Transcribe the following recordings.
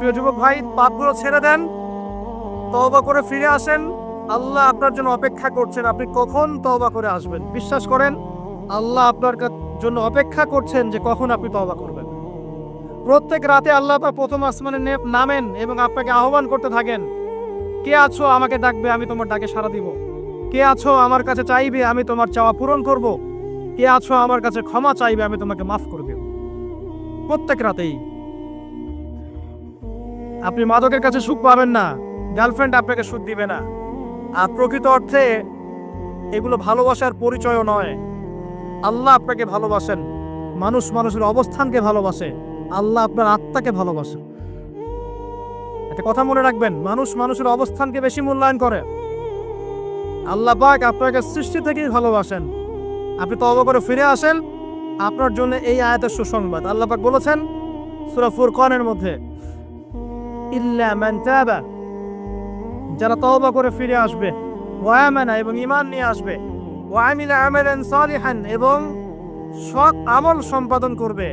প্রিয় যুবক ভাই, পাপগুলো ছেড়ে দেন, তওবা করে ফিরে আসেন। আল্লাহ আপনার জন্য অপেক্ষা করছেন, আপনি কখন তওবা করে আসবেন। বিশ্বাস করেন, আল্লাহ আপনার জন্য অপেক্ষা করছেন যে কখন আপনি তওবা করবেন। প্রত্যেক রাতে আল্লাহ পাক প্রথম আসমানে নামেন এবং আপনাকে আহ্বান করতে থাকেন, কে আছো আমাকে ডাকবে, আমি তোমার ডাকে সাড়া দিব। কে আছো আমার কাছে চাইবে, আমি তোমার চাওয়া পূরণ করব। কে আছো আমার কাছে ক্ষমা চাইবে, আমি তোমাকে মাফ করে দেব। প্রত্যেক রাতেই। আপনি মাদকের কাছে সুখ পাবেন না, গার্লফ্রেন্ড আপনাকে সুখ দিবে না। আর প্রকৃত অর্থে এগুলো ভালোবাসার পরিচয়ও নয়। আল্লাহ আপনাকে ভালোবাসেন, মানুষ মানুষের অবস্থানকে ভালোবাসে, আল্লাহ আপনার আত্মাকে ভালোবাসে। একটা কথা মনে রাখবেন, মানুষ মানুষের অবস্থানকে বেশি মূল্যায়ন করে। আল্লাহ পাক আপনাকে সৃষ্টি থেকেই ভালোবাসেন। আপনি তওবা করে ফিরে আসেন, আপনার জন্য এই আয়াতের সুসংবাদ। আল্লাহ পাক বলেছেন সূরা ফুরকানের মধ্যে, ইল্লা মান তাবা, যারা তওবা করে ফিরে আসবে, ওয়া আমানা, এবং ঈমান নিয়ে আসবে, ওয়া আমিলা আমালান সালিহান, এবং সৎ আমল সম্পাদন করবে,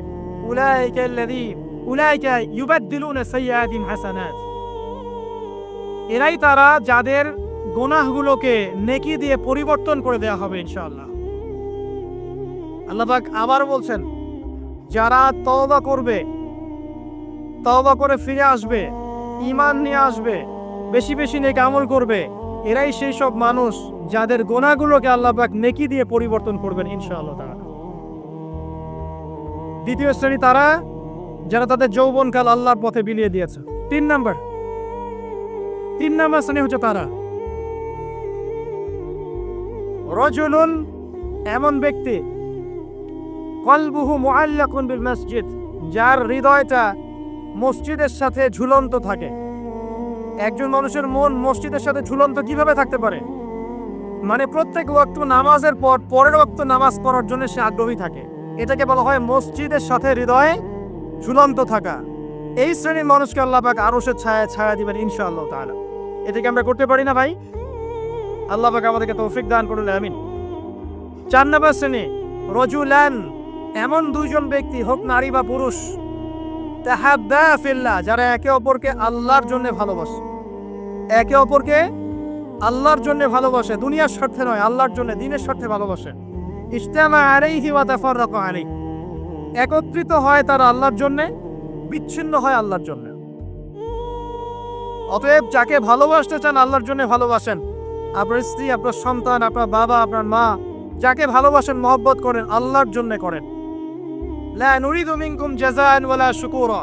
উলাইকা ইউবাদদিলুনা সাইয়্যাতিন হাসানাত, এরাই তারা যাদের গুনাহগুলোকে নেকি দিয়ে পরিবর্তন করে দেওয়া হবে ইনশাআল্লাহ। আল্লাহ পাক আবার বলছেন, যারা তওবা করবে, তওবা করে ফিরে আসবে, ঈমান নিয়ে আসবে, বেশি বেশি নেক আমল করবে, এরাই সেই সব মানুষ যাদের গুনাহগুলোকে আল্লাহ পাক নেকি দিয়ে পরিবর্তন করবেন ইনশাআল্লাহ তাআলা। দ্বিতীয় শ্রেণী তারা, যারা তাদের যৌবনকাল আল্লাহর পথে বিলিয়ে দিয়েছে। তিন নাম্বার শ্রেণী হচ্ছে তারা, রাজুলুন, এমন ব্যক্তি, কলবুহু মুআল্লাকুন বিল মসজিদ, যার হৃদয়টা মসজিদের সাথে ঝুলন্ত থাকে। একজন মানুষের মন মসজিদের সাথে ঝুলন্ত কিভাবে থাকতে পারে? মানে প্রত্যেক ওয়াক্ত নামাজের পর পরের ওয়াক্ত নামাজ পড়ার জন্য সে আগ্রহী থাকে। এটাকে বলা হয় মসজিদের সাথে হৃদয়ে ঝুলন্ত থাকা। এই শ্রেণীর মানুষকে আল্লাহ পাক আরশের ছায়া ছায়া দিবেন ইনশাআল্লাহ তাআলা। এটাকে আমরা করতে পারি না ভাই? আল্লাহ পাক আমাদেরকে তৌফিক দান করুন, আমিন। 4 নম্বর শ্রেণী, রাজুলান, এমন দুইজন ব্যক্তি, হোক নারী বা পুরুষ, তাহাব্বা ফিল্লাহ, যারা একে অপরকে আল্লাহর জন্য ভালোবাসে। একে অপরকে আল্লাহর জন্য ভালোবাসে, দুনিয়ার স্বার্থে নয়, আল্লাহর জন্য, দ্বীনের স্বার্থে ভালোবাসে। ইজতামা আলাইহি ওয়া তাফাররাকা আলাইহি, একত্রিত হয় তারা আল্লাহর জন্য, বিচ্ছিন্ন হয় আল্লাহর জন্য। অতএব যাকে ভালোবাসতে চান আল্লাহর জন্য ভালোবাসেন। আপনার স্ত্রী, আপনার সন্তান, আপনার বাবা, আপনার মা, যাকে ভালোবাসেন, মহব্বত করেন, আল্লাহর জন্য করেন। লা নুরিদু মিনকুম জাযাআন ওয়ালা শুকুরা,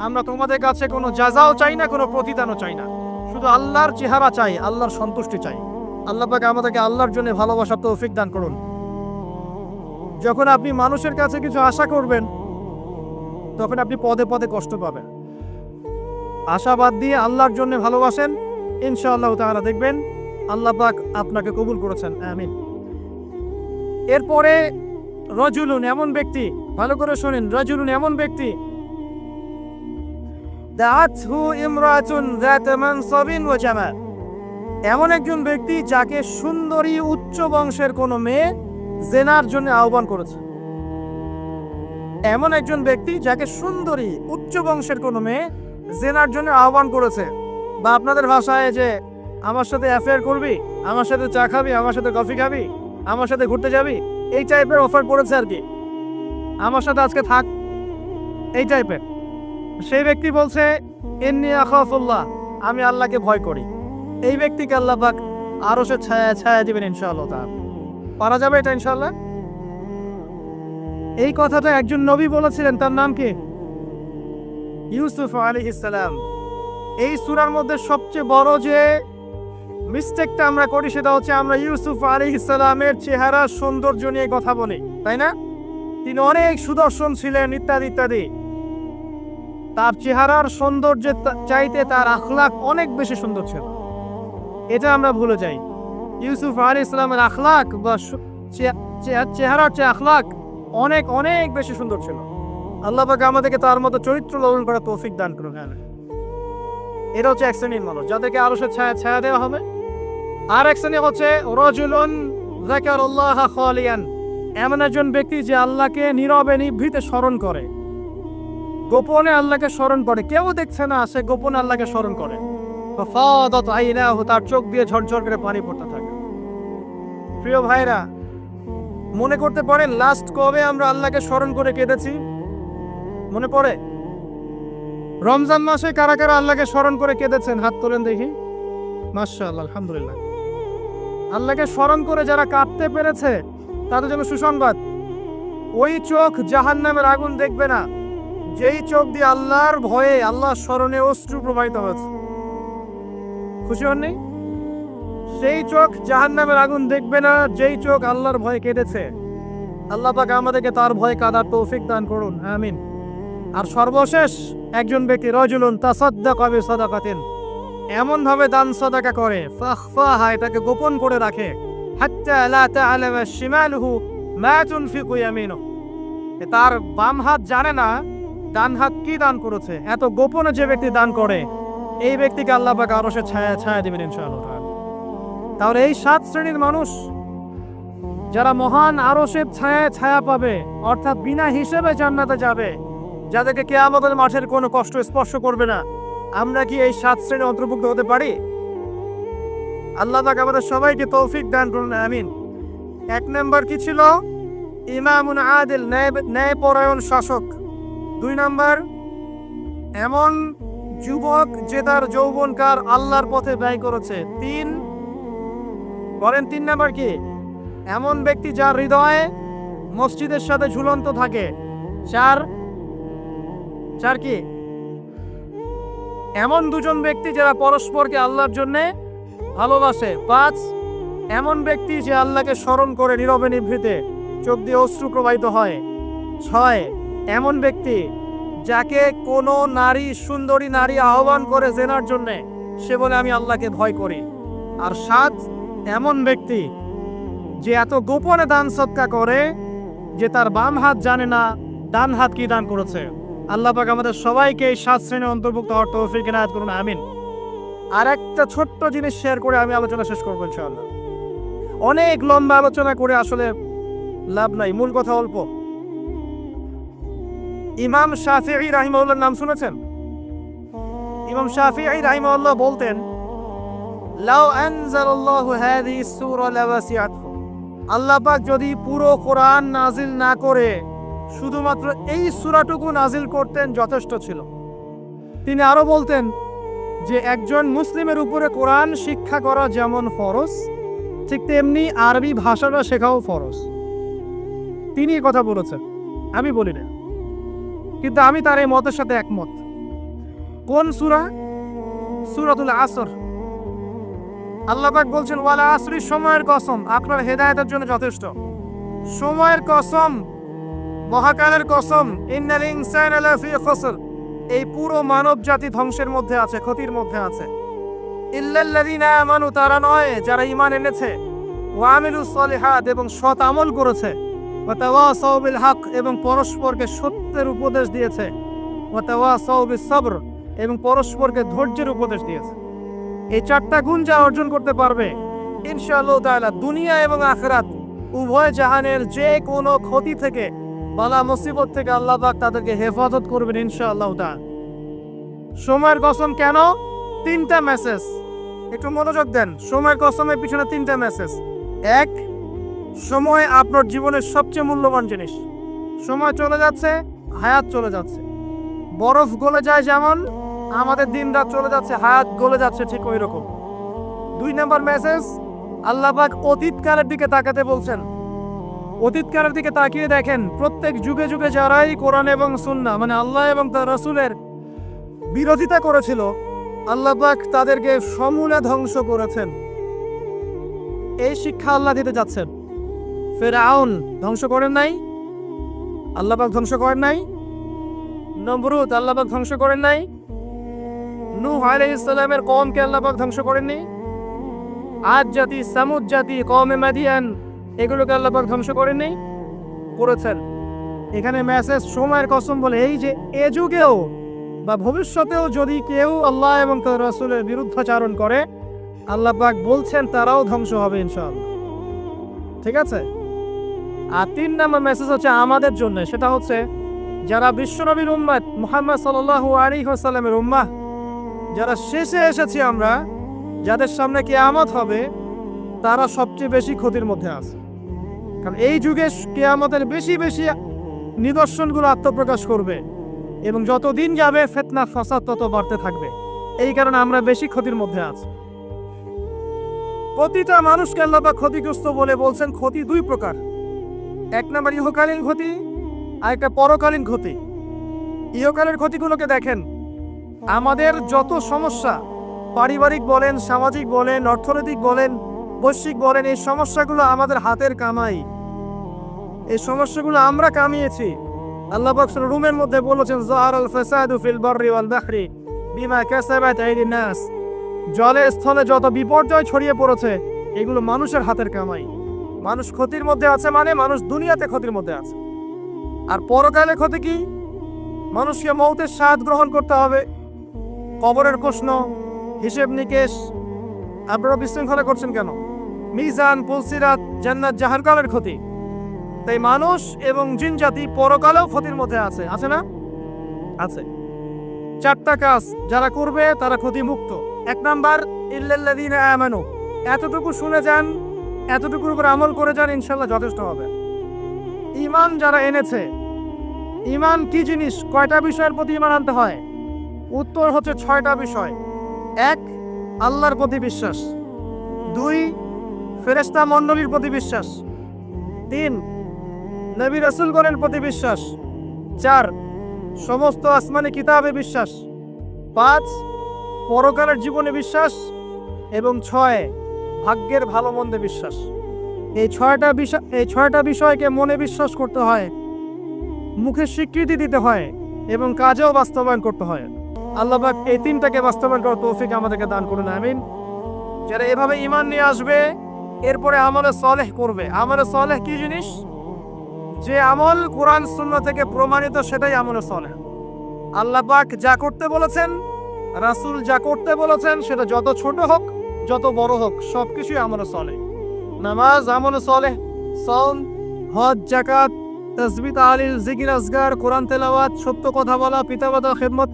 আমরা তোমাদের কাছে কোনো জাযাও চাই না, কোনো প্রতিদানও চাই না, শুধু আল্লাহর চেহারা চাই, আল্লাহর সন্তুষ্টি চাই। আল্লাহ পাক আমাদেরকে আল্লাহর জন্য ভালোবাসার তৌফিক দান করুন। যখন আপনি মানুষের কাছে কিছু আশা করবেন, তখন আপনি পদে পদে কষ্ট পাবেন। আশাবাদ দিয়ে আল্লাহর জন্য ভালোবাসেন, ইনশাআল্লাহ তাআলা দেখবেন আল্লাহ পাক আপনাকে কবুল করেছেন, আমিন। এরপরে রাজুলুন, এমন ব্যক্তি, ভালো করে শুনেন, রাজুলুন, এমন ব্যক্তি, দাআতহু ইমরাতুন যাত মানসাবিন ওয়া জামাল, এমন একজন ব্যক্তি যাকে সুন্দরী উচ্চ বংশের কোনো মেয়ে জেনার জন্য আহ্বান করেছে। এমন একজন ব্যক্তি যাকে সুন্দরী উচ্চ বংশের কোনো মেয়ে জেনার জন্য আহ্বান করেছে, বা আপনাদের ভাষায় যে আমার সাথে অ্যাফেয়ার করবি, আমার সাথে চা খাবি, আমার সাথে কফি খাবি, আমার সাথে ঘুরতে যাবি, এই টাইপের অফার করেছে আর কি, আমার সাথে আজকে থাক, এই টাইপের। সেই ব্যক্তি বলছে, ইন্নী আখাফুল্লাহ, আমি আল্লাহকে ভয় করি। এই ব্যক্তিকে আল্লাহ পাক আরশের ছায়া ছায়া দিবেন ইনশাআল্লাহ তাআলা। পারা যাবে এটা ইনশাআল্লাহ? এই কথাটা একজন নবী বলেছিলেন, তার নাম কি? ইউসুফ আলাইহিস সালাম। এই সূরার মধ্যে সবচেয়ে বড় যে মিস্টেকটা আমরা করি সেটা হচ্ছে আমরা ইউসুফ আলাইহিস সালামের চেহারা সৌন্দর্য নিয়ে কথা বলি, তাই না? তিনি অনেক সুদর্শন ছিলেন ইত্যাদি ইত্যাদি। তার চেহারার সৌন্দর্যের চাইতে তার আখলাক অনেক বেশি সুন্দর ছিল, এটা আমরা ভুলে যাই। ইউসুফ আলাইহিস সালামের আখলাক বা চেহারার চেয়ে আখলাক অনেক অনেক বেশি সুন্দর ছিল। আল্লাহ পাক আমাদেরকে তার মতো চরিত্র লালন করার তৌফিক দান করুন। এটা হচ্ছে এক শ্রেণীর মানুষ যাদেরকে আরশের ছায়া ছায়া দেওয়া হবে। আর এক শ্রেণী হচ্ছে রাজুলুন যাকারাল্লাহা খালিয়ান, এমন একজন ব্যক্তি যে আল্লাহকে নীরবে নিভৃতে স্মরণ করে। গোপনে আল্লাহকে স্মরণ করে, কেউ দেখছে না, সে গোপনে আল্লাহকে স্মরণ করে। ফাফাদাত আইনাহু, তার চোখ দিয়ে ঝরঝর করে পানি পড়তে থাকে। প্রিয় ভাইরা, মনে করতে পারেন লাস্ট কবে আমরা আল্লাহকে স্মরণ করে কেঁদেছি? মনে পড়ে? রমজান মাসে কারা কারা আল্লাহকে স্মরণ করে কেঁদেছেন? হাত তোলেন দেখি। মাশাআল্লাহ, আলহামদুলিল্লাহ। আল্লাহকে স্মরণ করে যারা কাঁদতে পেরেছে তাদের জন্য সুসংবাদ, ওই চোখ জাহান্নামের আগুন দেখবে না যেই চোখ দিয়ে আল্লাহর ভয়ে, আল্লাহর স্মরণে অশ্রু প্রবাহিত হয়েছে। খুশি হননি? সেই চোখ জাহান্নামের আগুন দেখবে না যেই চোখ আল্লাহর ভয়ে কেঁদেছে। আল্লাহ পাক আমাদেরকে তার ভয়ে কাঁদার তৌফিক দান করুন, আমিন। আর সর্বশেষ একজন ব্যক্তি, রাজুলুন তাসাদ্দাকা বিসাদাকাতিন, এমন ভাবে দান সাদাকা করে, ফাখফাহা, এটাকে গোপন করে রাখে, হাত্তা লা তা'লামা শিমালুহু মা তুনফিকু ইয়ামিনুহু, তার বাম হাত জানে না ডান হাত কি দান করেছে। এত গোপনে যে ব্যক্তি দান করে, এই ব্যক্তিকে আল্লাহ পাক আরশের ছায়া ছায়া দিবেন ইনশাআল্লাহ। তাহলে এই 7 শ্রেণীর মানুষ যারা মহান আরশের ছায়ায় ছায়া পাবে, অর্থাৎ বিনা হিসেবে জান্নাতে যাবে, যাদেরকে কিয়ামতের মাঠের কোনো কষ্ট স্পর্শ করবে না, আমরা কি এই 7 শ্রেণীর অন্তর্ভুক্ত হতে পারি? আল্লাহ পাক আমাদের সবাইকে তৌফিক দান করুন, আমিন। 1 নম্বর কি ছিল? ইমামুন আদিল, ন্যায়পরায়ণ শাসক। 2 নম্বর, এমন যুবক যে তার যৌবনকাল আল্লাহর পথে ব্যয় করেছে। 3 বলেন 3 নম্বর কি? এমন ব্যক্তি যার হৃদয়ে মসজিদের সাথে ঝুলন্ত থাকে। 4 কি? এমন 2 জন ব্যক্তি যারা পরস্পরকে আল্লাহর জন্য ভালোবাসে। 5 এমন ব্যক্তি যে আল্লাহকে স্মরণ করে নীরবে নিভৃতে চোখ দিয়ে অশ্রু প্রবাহিত হয়। 6 এমন ব্যক্তি যাকে কোনো নারী, সুন্দরী নারী আহ্বান করে জেনার জন্যে, সে বলে আমি আল্লাহকে ভয় করি। আর 7 এমন ব্যক্তি যে এত গোপনে দান সদকা করে যে তার বাম হাত জানে না ডান হাত কি দান করেছে। আল্লাহ পাক আমাদের সবাইকে এই 7 শ্রেণীর অন্তর্ভুক্ত হওয়ার তৌফিক ইনায়াত করুন, আমিন। আর একটা ছোট্ট জিনিস শেয়ার করে আমি আলোচনা শেষ করবো ইনশাআল্লাহ। অনেক লম্বা আলোচনা করে আসলে লাভ নাই, মূল কথা অল্প। ইমাম শাফিঈ রাহিমাহুল্লাহর নাম শুনেছেন? ইমাম শাফিঈ রাহিমাহুল্লাহ বলতেন, লাউ আনজালাল্লাহু হাযিহি সূরা লাওয়াসিআতহু, আল্লাহ পাক যদি পুরো কোরআন নাজিল না করে শুধুমাত্র এই সূরাটুকু নাজিল করতেন যথেষ্ট ছিল। তিনি আরো বলতেন যে একজন মুসলিমের উপরে কোরআন শিক্ষা করা যেমন ফরজ, ঠিক তেমনি আরবি ভাষাটা শেখাও ফরজ। তিনি এই কথা বলেছেন, আমি বলি না, কিন্তু আমি তার এই মতের সাথে একমত। কোন সূরা? সূরাতুল আসর। আল্লাহ পাক বলছেন, ওয়াল আসরি, সময়ের কসম, আপনার হেদায়েতের জন্য যথেষ্ট। সময়ের কসম, মহাকালের কসম, ইন্নাল ইনসানা লাফি খুসর, এই পুরো মানব জাতি ধ্বংসের মধ্যে আছে, ক্ষতির মধ্যে আছে। ইল্লাল্লাযিনা আমানু, তারা নয় যারা ঈমান এনেছে, ওয়া আমিলুস সলিহাত, এবং সৎ আমল করেছে, ওয়া তাওয়াসাউ বিল হক, এবং পরস্পরকে সত্যের উপদেশ দিয়েছে, ওয়া তাওয়াসাউ বিস সবর, এবং পরস্পরকে ধৈর্যের উপদেশ দিয়েছে। এই 4টা গুণ যা অর্জন করতে পারবে, ইনশাআল্লাহ তাআলা দুনিয়া এবং আখিরাত উভয় জাহানের যে কোনো ক্ষতি থেকে, বালা মুসিবত থেকে আল্লাহ পাক তাদেরকে হেফাজত করবেন ইনশাআল্লাহ তাআলা। সময়ের কসম কেন? 3টা মেসেজ, একটু মনোযোগ দেন। সময়ের কসমের পিছনে 3টা মেসেজ। 1, সময় আপনার জীবনের সবচেয়ে মূল্যবান জিনিস। সময় চলে যাচ্ছে, হায়াত চলে যাচ্ছে। বরফ গলে যায় যেমন, আমাদের দিন রাত চলে যাচ্ছে, হায়াত গলে যাচ্ছে, ঠিক ওই রকম। 2 নম্বর মেসেজ, আল্লাহ পাক অতীতকালের দিকে তাকাতে বলছেন। অতীতকালের দিকে তাকিয়ে দেখেন, প্রত্যেক যুগে যুগে যারাই কোরআন এবং সুন্নাহ, মানে আল্লাহ এবং তার রাসূলের বিরোধিতা করেছিল, আল্লাহ পাক তাদেরকে সমূলে ধ্বংস করেছেন। এই শিক্ষা আল্লাহ দিতে যাচ্ছেন। ফিরআউন ধ্বংস করেন নাই? আল্লাহ পাক ধ্বংস করেন নাই? নমরুদ আল্লাহ পাক ধ্বংস করেন নাই? নূহ আলাইহিস সালামের কওমকে আল্লাহ পাক ধ্বংস করেননি? আদ জাতি, সামুদ জাতি, কওমে মাদিয়ান, এগুলোকে আল্লাহ পাক ধ্বংস করেননি? করেছেন। এখানে মেসেজ সময়ের কসম বলে, এই যে এ যুগেও বা ভবিষ্যতেও যদি কেউ আল্লাহ এবং তার রাসূলের বিরুদ্ধাচারণ করে, আল্লাহ পাক বলছেন তারাও ধ্বংস হবে ইনশাআল্লাহ। ঠিক আছে? আর 3 নম্বর মেসেজ হচ্ছে আমাদের জন্য, সেটা হচ্ছে যারা বিশ্বনবীর উম্মত মুহাম্মদ সাল্লাল্লাহু আলাইহি ওয়াসাল্লামের উম্মাহ, যারা শেষে এসেছি আমরা, যাদের সামনে কিয়ামত হবে, তারা সবচেয়ে বেশি ক্ষতির মধ্যে আছে। কারণ এই যুগে কিয়ামতের বেশি বেশি নিদর্শনগুলো আত্মপ্রকাশ করবে এবং যত দিন যাবে ফিতনা ফাসাদ তত বাড়তে থাকবে। এই কারণে আমরা বেশি ক্ষতির মধ্যে আছি। প্রতিটা মানুষকে আল্লাহ পাক ক্ষতিগ্রস্ত বলে বলছেন ক্ষতি দুই প্রকার। এক নম্বর ইহকালীন ক্ষতি, আর একটা পরকালীন ক্ষতি। ইহকালের ক্ষতিগুলোকে দেখেন, আমাদের যত সমস্যা, পারিবারিক বলেন, সামাজিক বলেন, অর্থনৈতিক বলেন, বৈশ্বিক বলেন, এই সমস্যাগুলো আমাদের হাতের কামাই। এই সমস্যাগুলো আমরা কামিয়েছি। আল্লাহ পাক সূরা রুমের মধ্যে বলেছেন যাহারাল ফাসাদু ফিল বাররি ওয়াল বাহরি বিমা কাসাবাত আইদিন নাস। জলে স্থলে যত বিপর্যয় ছড়িয়ে পড়েছে, এগুলো মানুষের হাতের কামাই। মানুষ ক্ষতির মধ্যে আছে, মানে মানুষ দুনিয়াতে ক্ষতির মধ্যে আছে। আর পরকালে ক্ষতি কি? মানুষকে মৌতের স্বাদ গ্রহণ করতে হবে, কবরের প্রশ্ন, হিসেব নিকেশ। আপনারা বিশৃঙ্খলা করছেন কেন? মিজান, পুলসিরাত, জান্নাত জাহান্নামের ক্ষতি। তাই মানুষ এবং জিন জাতি পরকালেও ক্ষতির মধ্যে আছে, আছে না? আছে। চারটা কাজ যারা করবে তারা ক্ষতিমুক্ত। এক নাম্বার ইল্লাল্লাযীনা আমানু। এতটুকু শুনে যান, এতটুকুর উপর আমল করে যান, ইনশাআল্লাহ যথেষ্ট হবে। ঈমান যারা এনেছে, ঈমান কি জিনিস? কয়টা বিষয়ের প্রতি ঈমান আনতে হয়? উত্তর হচ্ছে 6টা বিষয়। 1, আল্লাহর প্রতি বিশ্বাস। 2, ফেরেশতা মণ্ডলীর প্রতি বিশ্বাস। 3, নবী রাসূলগণের প্রতি বিশ্বাস। 4, সমস্ত আসমানি কিতাবে বিশ্বাস। 5, পরকালের জীবনে বিশ্বাস। এবং 6, ভাগ্যের ভালো মন্দে বিশ্বাস। এই 6টা বিষয়কে মনে বিশ্বাস করতে হয়, মুখে স্বীকৃতি দিতে হয় এবং কাজেও বাস্তবায়ন করতে হয়। আল্লাহ পাক এই 3টাকে বাস্তবায়ন করার তৌফিক আমাদেরকে দান করুন, আমিন। যারা এভাবে ঈমান নিয়ে আসবে, এরপরে আমলে সালেহ করবে। আমলে সালেহ কি জিনিস? যে আমল কোরআন সুন্নাহ থেকে প্রমাণিত, সেটাই আমলে সালেহ। আল্লাহ পাক যা করতে বলেছেন, রাসূল যা করতে বলেছেন, সেটা যত ছোট হোক যত বড় হোক, সবকিছুই আমলে সালেহ। নামাজ আমলে সালেহ, সাওম, হজ, যাকাত, তাসবিহ, তাহলিল, জিকির, আজকার, কোরআন তেলাওয়াত, সত্য কথা বলা, পিতামাতার খেদমত,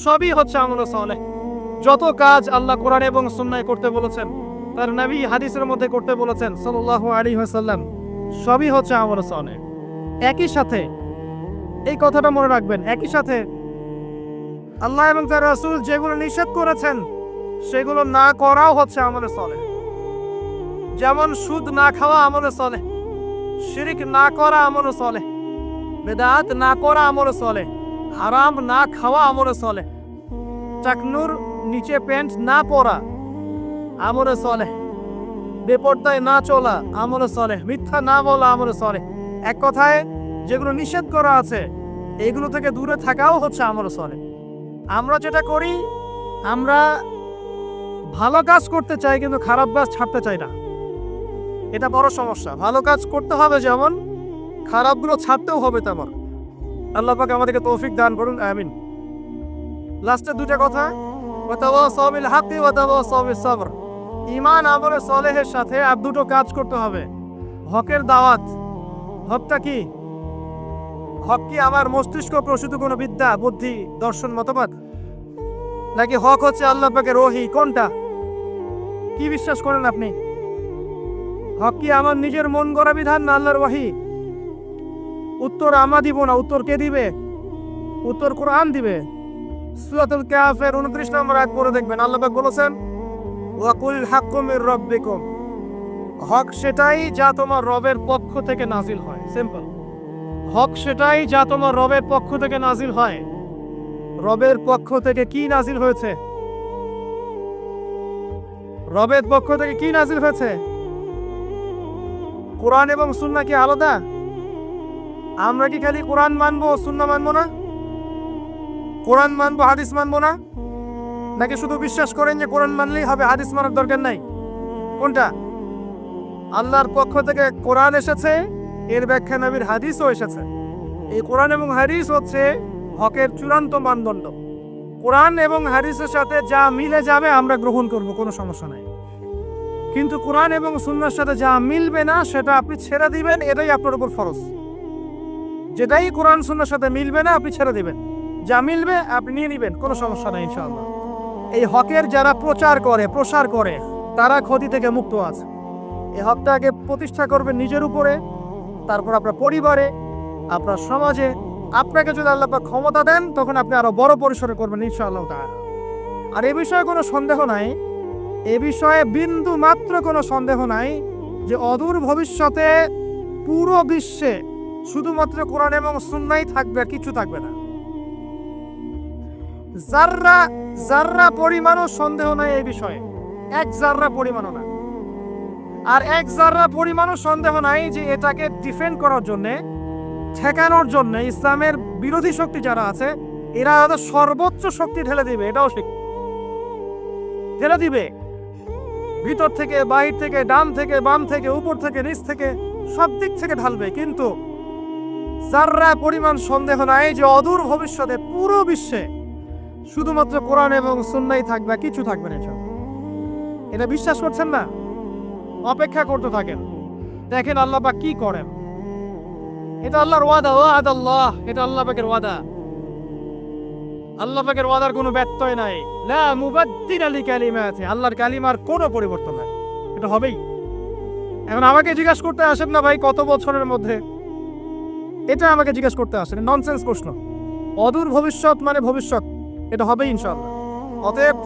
সবই হচ্ছে আমলে সালেহ। যত কাজ আল্লাহ কোরআন এবং সুন্নাহয় করতে বলেছেন, তার নবী হাদিসের মধ্যে করতে বলেছেন সাল্লাল্লাহু আলাইহি ওয়াসাল্লাম, সবই হচ্ছে আমলে সালেহ। একই সাথে এই কথাটা মনে রাখবেন, একই সাথে আল্লাহ এবং তার রাসূল যেগুলো নিষেধ করেছেন, সেগুলো না করাও হচ্ছে আমলে সালেহ। যেমন সুদ না খাওয়া আমলে সালেহ, শিরক না করা আমলে সালেহ, বিদআত না করা আমলে সালেহ, হারাম না খাওয়া আমলে সালেহ, চাকনুর নিচে প্যান্ট না পরা আমলে সালেহ, বেপরদায় না চলা আমলে সালেহ, মিথ্যা না বলা আমলে সালেহ। এক কথায় যেগুলো নিষেধ করা আছে, এগুলো থেকে দূরে থাকাও হচ্ছে আমলে সালেহ। আমরা যেটা করি, আমরা ভালো কাজ করতে চাই কিন্তু খারাপ কাজ ছাড়তে চাই না। এটা বড় সমস্যা। ভালো কাজ করতে হবে যেমন, খারাপগুলো ছাড়তেও হবে তেমন। আল্লাহ পাক আমাদেরকে তৌফিক দান করুন, আমিন। লাস্টে দুটো কথা, ওয়াতাওয়াসাউ বিল হাক্কি ওয়াতাওয়াসাউ বিস সাবর। ঈমান আমলে সালেহের সাথে আর দুটো কাজ করতে হবে। হকের দাওয়াত। হকটা কি? হক কি আমার মস্তিষ্ক প্রসূত কোনো বিদ্যা, বুদ্ধি, দর্শন, মতবাদ? নাকি হক হচ্ছে আল্লাহ পাকের ওহী? কোনটা? কি বিশ্বাস করেন আপনি? হক কি আমার নিজের মন গড়া বিধান না আল্লাহর ওহী? উত্তর আমরা দিব না, উত্তর কে দিবে? উত্তর কোরআন দিবে। সূরাতুল কাহফের 29 নম্বর আয়াত পড়ে দেখবেন, আল্লাহ পাক বলেছেন ওয়াকুল হাক্কু মির রাব্বিকুম। হক সেটাই যা তোমার রবের পক্ষ থেকে নাজিল হয়। সিম্পল। হক সেটাই যা তোমার রবের পক্ষ থেকে নাজিল হয়। রবের পক্ষ থেকে কি নাজিল হয়েছে? রবের পক্ষ থেকে কি নাজিল হয়েছে? কোরআন এবং সুন্নাহ কি আলাদা? আমরা কি খালি কোরআন মানবো, সুন্নাহ মানবো না? কোরআন মানবো, হাদিস মানবো না? নাকি শুধু বিশ্বাস করেন যে কোরআন মানলেই হবে, হাদিস মানার দরকার নাই? কোনটা? আল্লাহর পক্ষ থেকে কোরআন এসেছে, এর ব্যাখ্যা নবীর হাদিসও এসেছে। এই কোরআন এবং হাদিস হচ্ছে হকের চূড়ান্ত মানদণ্ড। কোরআন এবং হাদিসের সাথে যা মিলে যাবে আমরা গ্রহণ করব, কোনো সমস্যা নাই। কিন্তু কোরআন এবং সুন্নাহর সাথে যা মিলবে না, সেটা আপনি ছেড়ে দিবেন, এটাই আপনার উপর ফরজ। যেটাই কোরআন সুন্নাহর সাথে মিলবে না আপনি ছেড়ে দিবেন, যা মিলবে আপনি নিয়ে নেবেন, কোনো সমস্যা নাই ইনশাআল্লাহ। এই হকের যারা প্রচার করে প্রসার করে তারা ক্ষতি থেকে মুক্ত আছে। এই হকটাকে প্রতিষ্ঠা করবেন নিজের উপরে, তারপর আপনার পরিবারে, আপনার সমাজে। আপনাকে যদি আল্লাহ পাক ক্ষমতা দেন তখন আপনি আরো বড় পরিসরে করবেন ইনশাআল্লাহ তাআলা। আর এ বিষয়ে কোনো সন্দেহ নাই, এ বিষয়ে বিন্দু মাত্র কোনো সন্দেহ নাই যে অদূর ভবিষ্যতে পুরো বিশ্বে শুধুমাত্র কোরআন এবং সুন্নাহই থাকবে, আর কিছু থাকবে না। জাররা জাররা পরিমাণও সন্দেহ নাই এই বিষয়ে, এক জাররা পরিমাণও না। আর এক জাররা পরিমাণও সন্দেহ নাই যে এটাকে ডিফেন্ড করার জন্য, ঠেকানোর জন্য ইসলামের বিরোধী শক্তি যারা আছে এরা সর্বোচ্চ শক্তি ঢেলে দিবে, এটাও ঢেলে দিবে। ভিতর থেকে, বাহির থেকে, ডান থেকে, বাম থেকে, উপর থেকে, নিচ থেকে, সব দিক থেকে ঢালবে। কিন্তু জাররা পরিমাণ সন্দেহ নাই যে অদূর ভবিষ্যতে পুরো বিশ্বে শুধুমাত্র কোরআন এবং সুন্নাহই থাকবে, কিছু থাকবে না। এটা বিশ্বাস করছেন না? অপেক্ষা করতে থাকেন, দেখেন আল্লাহ পাক কি করেন। এটা আল্লাহর ওয়াদা, ওয়াদাল্লাহ, এটা আল্লাহ পাকের ওয়াদা। আল্লাহ পাকের ওয়াদার কোনো ব্যত্যয় নাই। লা মুবাদ্দিলা লিকালিমাতি, আল্লাহর কালিমার কোনো পরিবর্তন নাই, এটা হবেই। এখন আমাকে জিজ্ঞাসা করতে আসেন না ভাই কত বছরের মধ্যে, এটা আমাকে জিজ্ঞাসা করতে আসেন, ননসেন্স প্রশ্ন। অদূর ভবিষ্যৎ মানে ভবিষ্যৎ, এটা হবেই ইনশাআল্লাহ। অতএব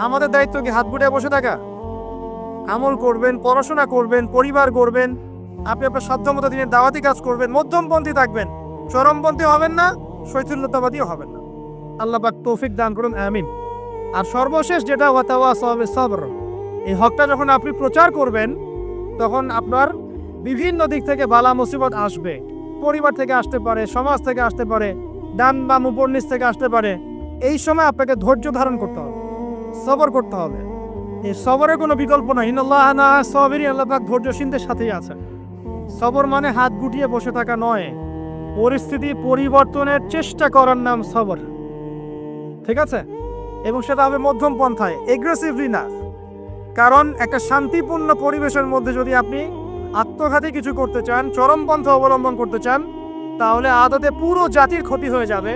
আমাদের দায়িত্ব কি হাত গুটিয়ে বসে থাকা? আমল করবেন, পড়াশোনা করবেন, পরিবার করবেন, আপনি আপনার সাধ্যমতো দিনের দাওয়াতি কাজ করবেন, মধ্যমপন্থী থাকবেন, চরমপন্থী হবেন না, শৈথিল্যতাবাদীও হবেন না। আল্লাহ পাক তৌফিক দান করুন, আমিন। আর সর্বশেষ যেটা ওয়াতাওয়াসাউ বিস-সাবর, এই হকটা যখন আপনি প্রচার করবেন তখন আপনার বিভিন্ন দিক থেকে বালা মুসিবত আসবে। পরিবার থেকে আসতে পারে, সমাজ থেকে আসতে পারে, ডান বাম উপর নিচ থেকে আসতে পারে। এই সময় আপনাকে ধৈর্য ধারণ করতে হবে, সবর করতে হবে। এই সবরের কোনো বিকল্প নাই। ইন্নাল্লাহা মাআ সাবিরিন, আল্লাহ পাক ধৈর্যশীলদের সাথেই আছে। সবর মানে হাত গুটিয়ে বসে থাকা নয়, পরিস্থিতি পরিবর্তনের চেষ্টা করার নাম সবর, ঠিক আছে? এবং সেটা হবে মধ্যম পন্থায়, এগ্রেসিভলি না। কারণ একটা শান্তিপূর্ণ পরিবেশের মধ্যে যদি আপনি আত্মঘাতী কিছু করতে চান, চরমপন্থা অবলম্বন করতে চান, তাহলে আদতে পুরো জাতির ক্ষতি হয়ে যাবে।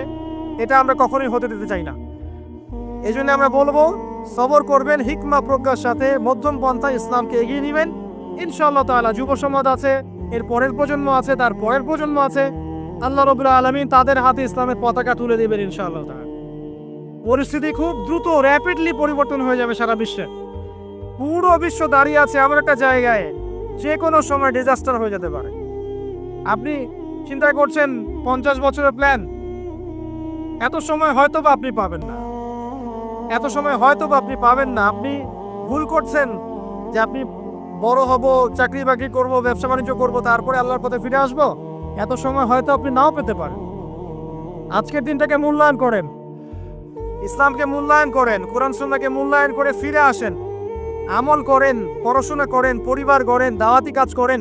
এটা আমরা কখনোই হতে দিতে চাই না। এই জন্য আমরা বলবো সবর করবেন, হিকমা প্রজ্ঞার সাথে মধ্যম পন্থায় ইসলামকে এগিয়ে নেবেন ইনশাআল্লাহ তাআলা। যুব সমাজ আছে, এর পরের প্রজন্ম আছে, তার পরের প্রজন্ম আছে, আল্লাহ রাব্বুল আলামিন তাদের হাতে ইসলামের পতাকা তুলে দেবেন ইনশাআল্লাহ তাআলা। পরিস্থিতি খুব দ্রুত র্যাপিডলি পরিবর্তন হয়ে যাবে সারা বিশ্বে। পুরো বিশ্ব দাঁড়িয়ে আছে এমন একটা জায়গায়, যে কোনো সময় ডিজাস্টার হয়ে যেতে পারে। আপনি চিন্তা করছেন 50 বছরের প্ল্যান, এত সময় হয়তো বা আপনি পাবেন না, এত সময় হয়তো বা আপনি পাবেন না। আপনি ভুল করছেন যে আপনি বড় হব, চাকরি বাকরি করব, ব্যবসা বাণিজ্য করব, তারপরে আল্লাহর পথে ফিরে আসব। এত সময় হয়তো আপনি নাও পেতে পারেন। আজকের দিনটাকে মূল্যায়ন করেন, ইসলামকে মূল্যায়ন করেন, কোরআন সুন্নাহকে মূল্যায়ন করে ফিরে আসেন, আমল করেন, পড়াশোনা করেন, পরিবার গড়েন, দাওয়াতি কাজ করেন,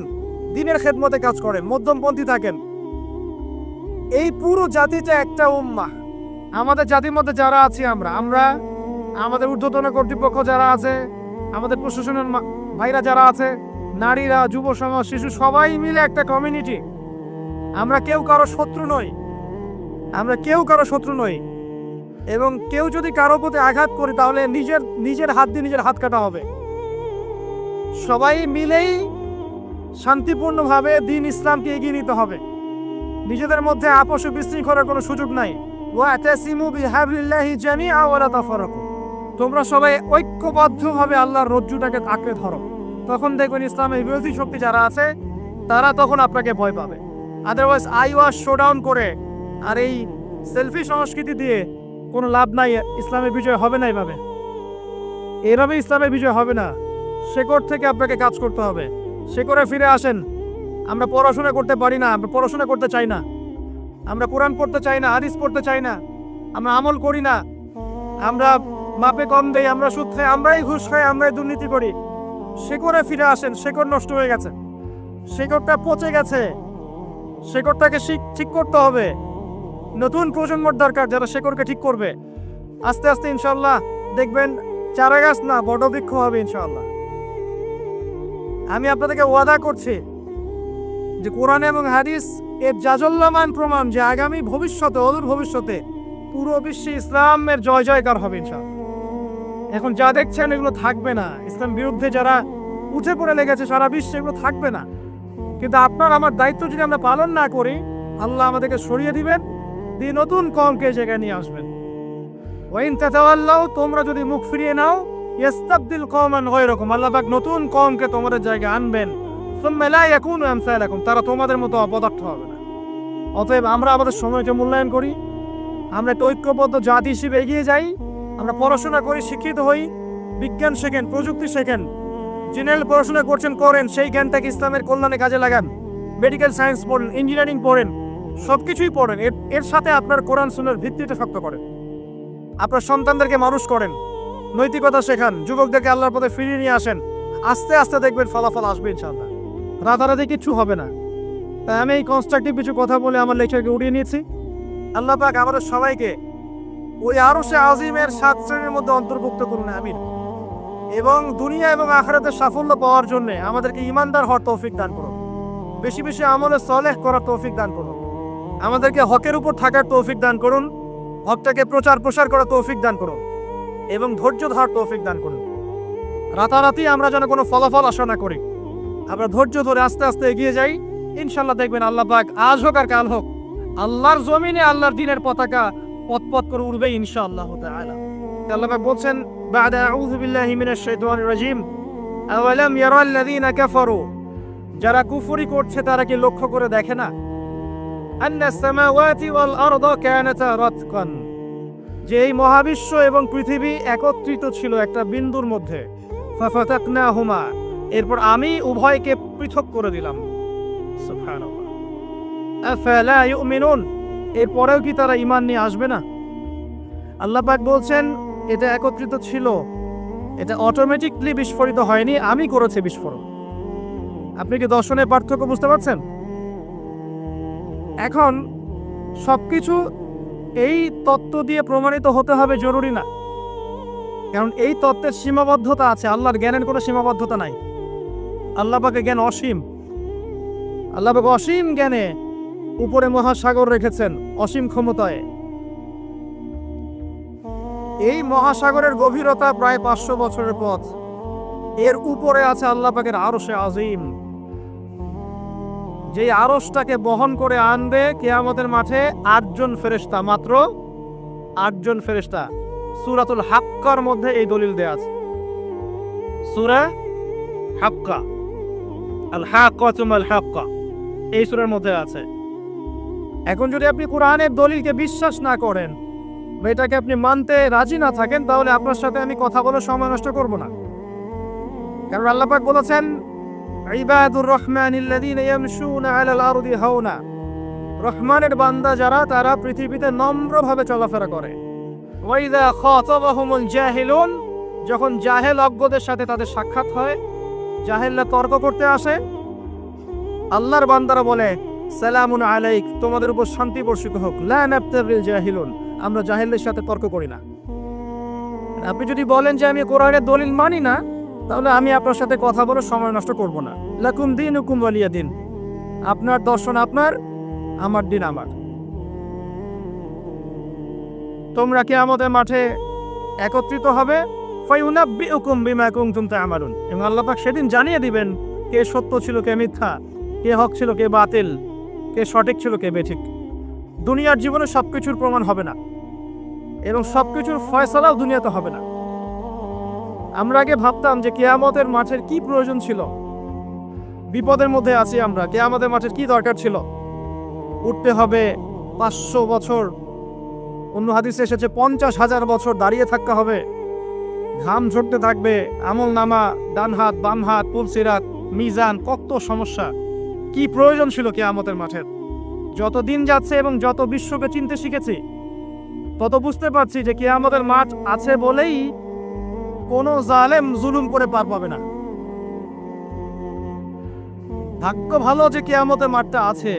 দ্বীনের খেদমতে কাজ করেন, মধ্যমপন্থী থাকেন। এই পুরো জাতিটা একটা উম্মাহ। আমাদের জাতির মধ্যে যারা আছি আমরা আমাদের ঊর্ধ্বতন কর্তৃপক্ষ যারা আছে, আমাদের প্রশাসনের ভাইরা যারা আছে, নারীরা, যুব সমাজ, শিশু, সবাই মিলে একটা কমিউনিটি। আমরা কেউ কারো শত্রু নই, আমরা কেউ কারো শত্রু নই। এবং কেউ যদি কারো প্রতি আঘাত করে তাহলে নিজের হাত দিয়ে নিজের হাত কাটা হবে। সবাই মিলেই শান্তিপূর্ণভাবে দ্বীন ইসলামকে এগিয়ে নিতে হবে। নিজেদের মধ্যে আপোষ বিশৃঙ্খলার কোনো সুযোগ নাই। ওয়াতাসিমু বিহাবলিল্লাহি জামিআ ওয়ালা তাফারাকু, তোমরা সবাই ঐক্যবদ্ধভাবে আল্লাহর রজ্জুটাকে আঁকড়ে ধরো। তখন দেখবেন ইসলামের বিরোধী শক্তি যারা আছে তারা তখন আপনাকে ভয় পাবে। আদারওয়াইজ আইওয়াজ শোডাউন করে আর এই সেলফি সংস্কৃতি দিয়ে কোনো লাভ নাই। ইসলামের বিজয় হবে না এভাবে ইসলামের বিজয় হবে না। শেকড় থেকে আপনাকে কাজ করতে হবে। শেকড়ে ফিরে আসেন। আমরা পড়াশোনা করতে পারি না, আমরা পড়াশোনা করতে চাই না, আমরা কোরআন পড়তে চাই না, হাদিস পড়তে চাই না, আমরা আমল করি না, আমরা মাপে কম দেই, আমরা সুদ খাই, আমরাই ঘুষ খাই, আমরাই দুর্নীতি করি। শেকড়ে ফিরে আসেন। শেকড় নষ্ট হয়ে গেছে, শেকড়টা পচে গেছে, শেকড়টাকে ঠিক করতে হবে। নতুন প্রজন্মর দরকার যারা শেকড়কে ঠিক করবে। আস্তে আস্তে ইনশাআল্লাহ দেখবেন চারা গাছ না বড় বৃক্ষ হবে ইনশাআল্লাহ। আমি আপনাদেরকে ওয়াদা করছি যে কোরআন এবং হাদিস এর জাজল্যমান প্রমাণ যে আগামী ভবিষ্যতে, অদূর ভবিষ্যতে পুরো বিশ্বে ইসলামের জয় জয়কার হবে ইনশাআল্লাহ। এখন যা দেখছেন এগুলো থাকবে না, ইসলাম বিরুদ্ধে যারা উঠে পড়ে লেগেছে সারা বিশ্বে এগুলো থাকবে না। কিন্তু আপনার আমার দায়িত্ব যদি আমরা পালন না করি, আল্লাহ আমাদেরকে সরিয়ে দিবেন, দিয়ে নতুন কওমকে জায়গায় নিয়ে আসবেন। ওয়াইন তাতাওয়াল্লাউ, তোমরা যদি মুখ ফিরিয়ে নাও, ইস্তাবদিল কওমান গায়রাকুম, আল্লাহ পাক নতুন কওমকে তোমাদের জায়গায় আনবেন। সুম্মা লা ইয়াকুনু আমসালাকুম, তারা তোমাদের মতো অপদার্থ হবে না। অতএব আমরা আমাদের সময়কে মূল্যায়ন করি, আমরা একটা ঐক্যবদ্ধ জাতি হিসেবে এগিয়ে যাই, আমরা পড়াশোনা করি, শিক্ষিত হই, বিজ্ঞান শেখেন, প্রযুক্তি শেখেন, জেনারেল পড়াশোনা করছেন করেন, সেই জ্ঞানটাকে ইসলামের কল্যাণে কাজে লাগান। মেডিকেল সায়েন্স পড়েন, ইঞ্জিনিয়ারিং পড়েন, সব কিছুই পড়েন, এর সাথে আপনার কোরআন সুন্নাহর ভিত্তিটা শক্ত করেন। আপনার সন্তানদেরকে মানুষ করেন, নৈতিকতা শেখান, যুবকদেরকে আল্লাহর পথে ফিরিয়ে নিয়ে আসেন। আস্তে আস্তে দেখবেন ফলাফল আসবে ইনশাআল্লাহ, রাতারাতি কিচ্ছু হবে না। তাই আমি এই কনস্ট্রাকটিভ কিছু কথা বলে আমার লেকচারকে উড়িয়ে নিয়েছি। আল্লাহ পাক আমাদের সবাইকে ওই আরশে আজিমের 7 শ্রেণীর মধ্যে অন্তর্ভুক্ত করুন, আমিন। এবং দুনিয়া এবং আখিরাতের সাফল্য পাওয়ার জন্য আমাদেরকে ঈমানদার হওয়ার তৌফিক দান করুন, বেশি বেশি আমলে সালেহ করার তৌফিক দান করুন, আমাদেরকে হকের উপর থাকার তৌফিক দান করুন, হকটাকে প্রচার প্রসার করার তৌফিক দান করুন, এবং ধৈর্য ধরার তৌফিক দান করুন। রাতারাতি আমরা যেন কোনো ফলাফল আশা না করি, আমরা ধৈর্য ধরে আস্তে আস্তে এগিয়ে যাই। ইনশাল্লাহ দেখবেন আল্লাহ পাক আজ হোক আর কাল হোক আল্লাহর জমিনে আল্লাহর দ্বীনের পতাকা পথ করে উড়বে ইনশাআল্লাহ তাআলা। আল্লাহ পাক বলছেন, বা'দা আউযু বিল্লাহি মিনাশ শাইতানির রাজীম, আওয়ালাম ইয়ারাল্লাযীনা কাফারু, যারা কুফরি করছে তারা কি লক্ষ্য করে দেখে না, আন্নাস সামাওয়াতি ওয়াল আরদা কানাতা রাতকান, যে এই মহাবিশ্ব এবং পৃথিবী একত্রিত ছিল একটা বিন্দুর মধ্যে, ফাফাতাকনাহুমা, এরপর আমি উভয়কে পৃথক করে দিলাম। সুবহানাল্লাহ। আফালা ইউমিনুন, এরপরেও কি তারা ঈমান নিয়ে আসবে না? আল্লাহ পাক বলছেন এটা একত্রিত ছিল, এটা অটোমেটিকলি বিস্ফোরিত হয়নি, আমি করেছি বিস্ফোরণ। আপনি কি দর্শনের পার্থক্য বুঝতে পারছেন? এখন সবকিছু এই তত্ত্ব দিয়ে প্রমাণিত হতে হবে জরুরি না, কারণ এই তত্ত্বের সীমাবদ্ধতা আছে, আল্লাহর জ্ঞানের কোনো সীমাবদ্ধতা নাই। আল্লাহ পাকের জ্ঞান অসীম, আল্লাহ পাক অসীম জ্ঞানে উপরে মহাসাগর রেখেছেন, অসীম ক্ষমতায়। এই মহাসাগরের গভীরতা প্রায় 500 বছরের পথ, এর উপরে আছে আল্লাহ পাকের আরশে আজিম, যে আরশটাকে বহন করে আনবে কিয়ামতের মাঠে 8 জন ফেরেশতা, মাত্র 8 জন ফেরেশতা। সূরাতুল হাক্কার মধ্যে এই দলিল দেয়া আছে, সূরা হাক্কা, আল হাক্কাতু মাল হাক্কা, এই সূরার মধ্যে আছে। এখন যদি আপনি কোরআনের দলিলকে বিশ্বাস না করেন বা এটাকে আপনি মানতে রাজি না থাকেন, তাহলে আপনার সাথে আমি কথা বলে সময় নষ্ট করব না। কারণ আল্লাহ পাক বলেছেন, ইবাদুর রহমানিল্লাযীনা ইয়ামশুনা আলাল আরদি হাওনা, রহমানের বান্দা যারা, তারা পৃথিবীতে নম্রভাবে চলাফেরা করে। ওয়া ইযা খাতাবাহুমুল জাহিলুন, যখন জাহেল অজ্ঞদের সাথে তাদের সাক্ষাৎ হয়, জাহেলরা তর্ক করতে আসে, আল্লাহর বান্দারা বলে সালামুন আলাইক, তোমাদের উপর শান্তি বর্ষিত হোক, লা নাবতাগিল জাহিলুন, আমরা জাহেলদের সাথে তর্ক করি না। আপনি যদি বলেন যে আমি কোরআনের দলিল মানি না, তাহলে আমি আপনার সাথে কথা বলে সময় নষ্ট করব না। লাকুম দীনুকুম ওয়ালিয়া দিন, আপনার দর্শন আপনার, আমার দিন আমার। তোমরা কিয়ামতের মাঠে একত্রিত হবে, ফায়ুনাব্বিউকুম বিমা কুনতুম তা'মালুন, এবং আল্লাহ পাক সেদিন জানিয়ে দিবেন কে সত্য ছিল কে মিথ্যা, কে হক ছিল কে বাতিল, কে সঠিক ছিল কে বেঠিক। দুনিয়ার জীবনে সবকিছুর প্রমাণ হবে না, এবং সবকিছুর ফয়সালাও দুনিয়াতে হবে না। আমরা আগে ভাবতাম যে কিয়ামতের মাঠের কি প্রয়োজন ছিল, বিপদের মধ্যে আছি আমরা, কিয়ামতের মাঠের কি দরকার ছিল, উঠতে হবে 500 বছর, অন্য হাদিসে এসেছে 50,000 বছর দাঁড়িয়ে থাকতে হবে, ঘাম ঝরতে থাকবে, আমল নামা, ডান হাত বাম হাত, পুলসিরাত, মিজান, কত সমস্যা। কি প্রয়োজন ছিল কিয়ামতের মাঠের? যত দিন যাচ্ছে এবং যত বিশ্বকে চিনতে শিখেছি, তত বুঝতে পারছি যে কিয়ামতের মাঠ আছে বলেই কোনো জালেম জুলুম করে পার পাবে না। ভাগ্য ভালো যে কিয়ামতের মাঠটা আছে,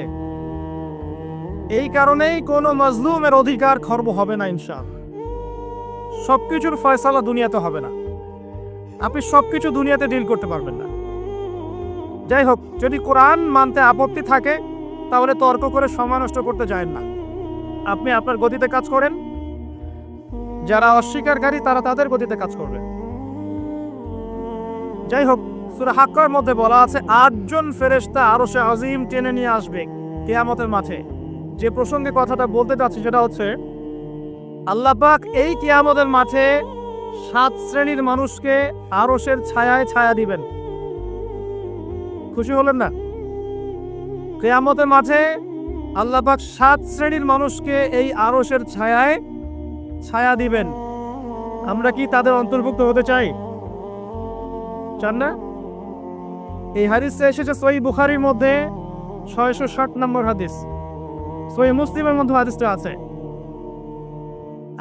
এই কারণেই কোনো মাজলুমের অধিকার খর্ব হবে না ইনশাআল্লাহ। সবকিছুর ফয়সালা দুনিয়াতে হবে না, আপনি সবকিছু দুনিয়াতে ডিল করতে পারবেন না। যাই হোক, যদি কোরআন মানতে আপত্তি থাকে তাহলে তর্ক করে সময় নষ্ট করতে যায় না। আপনি আপনার গতিতে কাজ করেন, যারা অস্বীকারী তারা তাদের গতিতে কাজ করবে। যাই হোক, সূরা হাক্কার মধ্যে বলা আছে ৮ জন ফেরেশতা আরশে আজিম টেনে নিয়ে আসবে কিয়ামতের মাঠে। যে প্রসঙ্গে কথাটা বলতে চাচ্ছি সেটা হচ্ছে আল্লাহ পাক এই কিয়ামতের মাঠে ৭ শ্রেণীর মানুষকে আরশের ছায়ায় ছায়া দিবেন। খুশি হলেন না? কিয়ামতের মাঠে আল্লাহ পাক ৭ শ্রেণীর মানুষকে এই আরশের ছায়ায় ছায়া দিবেন। আমরা কি তাদের অন্তর্ভুক্ত হতে চাই? চান না? এই হাদিসে এসেছে সহিহ বুখারীর মধ্যে ৬৬০ নম্বর হাদিস, সহিহ মুসলিমের মধ্যে হাদিসটা আছে।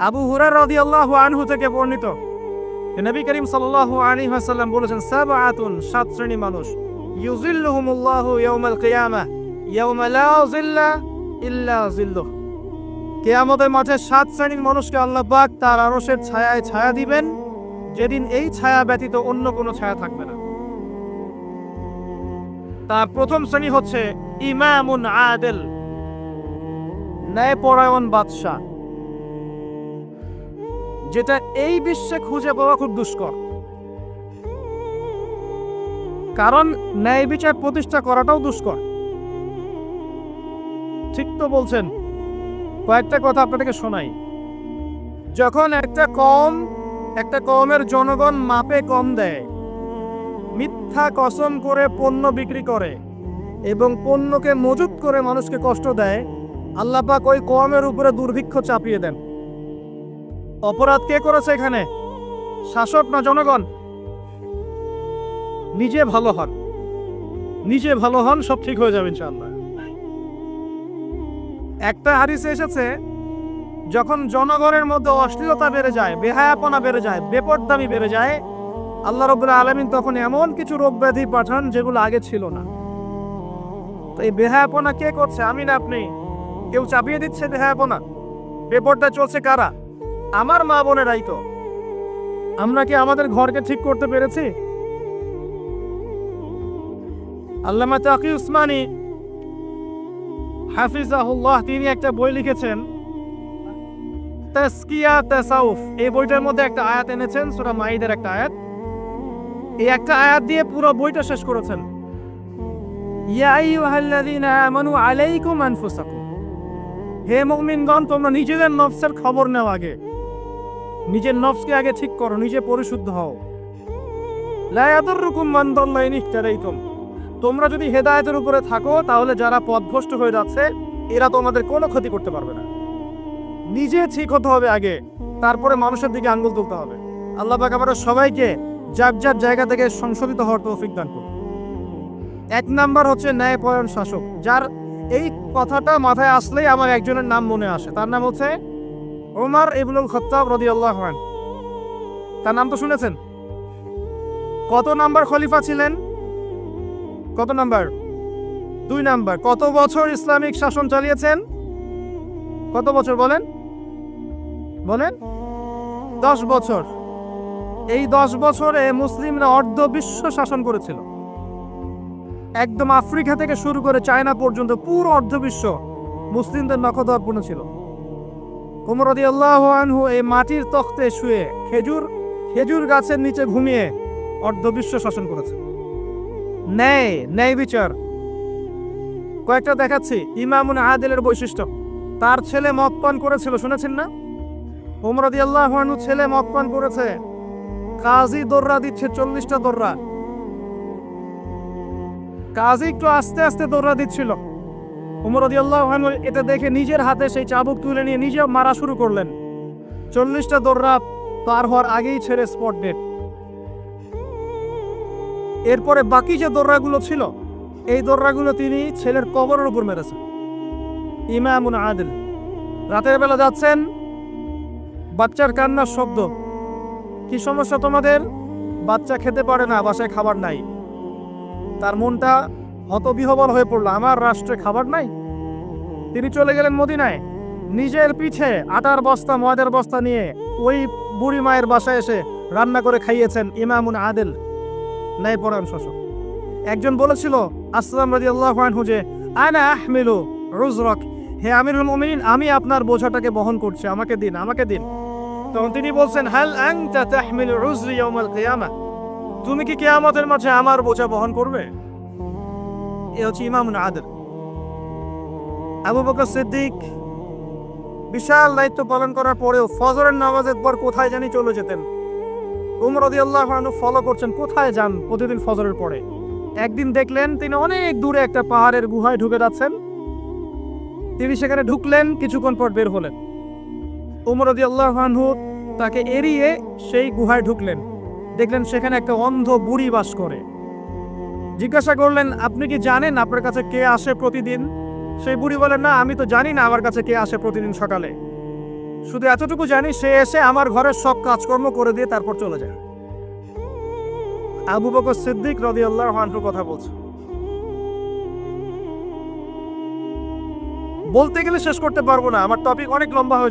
আবু হুরায়রা রাদিয়াল্লাহু আনহু থেকে বর্ণিত, নবী করিম সাল্লাল্লাহু আলাইহি ওয়াসাল্লাম বলেছেন, সাবআতুন, ৭ শ্রেণীর মানুষ, ইউযিল্লুহুমুল্লাহু ইয়াওমাল কিয়ামাহ ইয়াওমা লা যিল্লা ইল্লা যিল্লুহ। কিয়ামতের মাঠে ৭ শ্রেণীর মানুষকে আল্লাহ পাক তার আরশের ছায়ায় ছায়া দিবেন, যেদিন এই ছায়া ব্যতীত অন্য কোনো ছায়া থাকবে না। তার প্রথম শ্রেণী হচ্ছে ইমামুন আদিল, ন্যায়পরায়ণ বাদশাহ, যেটা এই বিশ্বে খুঁজে পাওয়া খুব দুষ্কর। কারণ ন্যায় বিচার প্রতিষ্ঠা করাটাও দুষ্কর। ঠিক তো বলছেন? কয়েকটা কথা আপনাদেরকে শোনাই। যখন একটা কওমের জনগণ মাপে কম দেয়, মিথ্যা কসম করে পণ্য বিক্রি করে এবং পণ্যকে মজুত করে মানুষকে কষ্ট দেয়, আল্লাহ পাক ওই কওমের উপরে দুর্ভিক্ষ চাপিয়ে দেন। অপরাধ কে করেছে এখানে? শাসক না জনগণ? নিজে ভালো হন, নিজে ভালো হন, সব ঠিক হয়ে যাবে ইনশাআল্লাহ। একটা হাদিসে এসেছে, যখন জনগণের মধ্যে অশ্লীলতা বেড়ে যায়, বেহায়াপনা বেড়ে যায়, বেপরদামি বেড়ে যায়, আল্লাহ রাব্বুল আলামিন তখন এমন কিছু রোগ ব্যাধি পাঠান যেগুলো আগে ছিল না। তো এই বেহায়াপনা কে করছে? আমি না আপনি? কেউ চাপিয়ে দিচ্ছে বেহায়াপনা? বেপরদা চলছে কারা? আমার মা বোনেরাই তো। আমরা কি আমাদের ঘরকে ঠিক করতে পেরেছি? আল্লামা তাকি উসমানী হাফিজাহুল্লাহ, তিনি একটা বই লিখেছেন, তাসকিয়া তাসাউফ। এই বইটার মধ্যে একটা আয়াত এনেছেন, সূরা মাইদার একটা আয়াত। এই একটা আয়াত দিয়ে পুরো বইটা শেষ করেছেন। ইয়া আইয়ুহাল্লাযীনা আমানু আলাইকুম আনফুসাকুম, হে মুমিনগণ, তোমরা নিজেদের নফসের খবর নাও আগে, নিজের নফসকে আগে ঠিক করো, নিজে পরিশুদ্ধ হও। লা ইয়াদুররুকুম মান দাল্লা ইন ইহতাদাইতুম, তোমরা যদি হেদায়েতের উপরে থাকো তাহলে যারা পথভ্রষ্ট হয়ে যাচ্ছে এরা তোমাদের কোনো ক্ষতি করতে পারবে না। নিজে ঠিক হতে হবে আগে, তারপরে মানুষের দিকে আঙ্গুল তুলতে হবে। আল্লাহ পাক আমাদের সবাইকে যার যার জায়গা থেকে সংশোধিত হওয়ার তৌফিক দান করুন। ১ নাম্বার হচ্ছে ন্যায়পরায়ণ শাসক, যার এই কথাটা মাথায় আসলেই আমার একজনের নাম মনে আসে। তার নাম হচ্ছে ওমর ইবনুল খাত্তাব রাদিয়াল্লাহু আনহু। তার নাম তো শুনেছেন। কত নাম্বার খলিফা ছিলেন? কত নাম্বার? 2 নাম্বার। কত বছর ইসলামিক শাসন চালিয়েছেন? কত বছর বলেন? বলেন? 10 বছর। এই 10 বছরে মুসলিমরা অর্ধ বিশ্ব শাসন করেছিল। একদম আফ্রিকা থেকে শুরু করে চায়না পর্যন্ত পুরো অর্ধ বিশ্ব মুসলিমদের নখদর্পণে ছিল। ওমর রাদিয়াল্লাহু আনহু এই মাটির তখতে শুয়ে খেজুর গাছের নিচে ঘুমিয়ে অর্ধ বিশ্ব শাসন করেছে। ন্যায় বিচার কয়েকটা দেখাচ্ছি। ইমামুন আদিলের বৈশিষ্ট্য, তার ছেলে মদ পান করেছিল, শুনেছেন না? ওমর রাদিয়াল্লাহু আনহু ছেলে মদ পান করেছে, কাজী দৌড়া দিচ্ছে 40টা দৌড়া। কাজী একটু আস্তে আস্তে দৌড়া দিচ্ছিল। ওমর রাদিয়াল্লাহু আনহু এটা দেখে নিজের হাতে সেই চাবুক তুলে নিয়ে নিজে মারা শুরু করলেন। 40টা দৌড়া পার হওয়ার আগেই ছেড়ে স্পট ডেড। এরপরে বাকি যে দৌড়াগুলো ছিল, এই দৌড়াগুলো তিনি ছেলের কবরের উপর মেরেছেন। ইমামুন আদিল। রাতের বেলা যাচ্ছেন, বাচ্চার কান্নার শব্দ। কি সমস্যা তোমাদের? বাচ্চা খেতে পারে না, বাসায় খাবার নাই। তার মনটা হতবিহ্বল হয়ে পড়লো, আমার রাষ্ট্রে খাবার নাই। তিনি চলে গেলেন মদিনায়, নিজের পিঠে আটার বস্তা ময়দার বস্তা নিয়ে ওই বুড়ি মায়ের বাসায় এসে রান্না করে খাইয়েছেন ইমামুন আদিল, ন্যায়পরায়ণ শাসক। একজন বলেছিল আসলাম রাদিয়াল্লাহু আনহু যে আনা আহমিলু উযরাক, হে আমিরুল মুমিনিন, আমি আপনার বোঝাটাকে বহন করছি, আমাকে দিন, আমাকে দিন। তখন তিনি বলছেন, হাল আনতা তাহমিলু উযরি ইয়াউমাল কিয়ামা, তুমি কি কিয়ামতের মাঠে আমার বোঝা বহন করবে? এ হচ্ছে ইমামুন আদল। আবু বকর সিদ্দিক বিশাল দায়িত্ব পালন করার পরেও ফজরের নামাজের পর কোথায় জানি চলে যেতেন। উমর রাদিয়াল্লাহু আনহু ফলো করছেন, কোথায় যান প্রতিদিন ফজরের পরে। একদিন দেখলেন তিনি অনেক দূরে একটা পাহাড়ের গুহায় ঢুকে যাচ্ছেন। তিনি সেখানে ঢুকলেন, কিছুক্ষণ পর বের হলেন। উমর রাদিয়াল্লাহু আনহু তাকে এড়িয়ে সেই গুহায় ঢুকলেন। দেখলেন সেখানে একটা অন্ধ বুড়ি বাস করে। জিজ্ঞাসা করলেন, আপনি কি জানেন আপনার কাছে কে আসে প্রতিদিন? সেই বুড়ি বলেন, না, আমি তো জানি না আমার কাছে কে আসে প্রতিদিন সকালে, শুধু এতটুকু জানি সে এসে আমার ঘরের সব কাজকর্ম করে দিয়ে তারপর চলে যায়। আবু বকর সিদ্দিক রাদিয়াল্লাহু আনহুর কথা বলছে। বলতে গেলে শেষ করতে পারবো না, আমার টপিক অনেক লম্বা হয়ে যায়।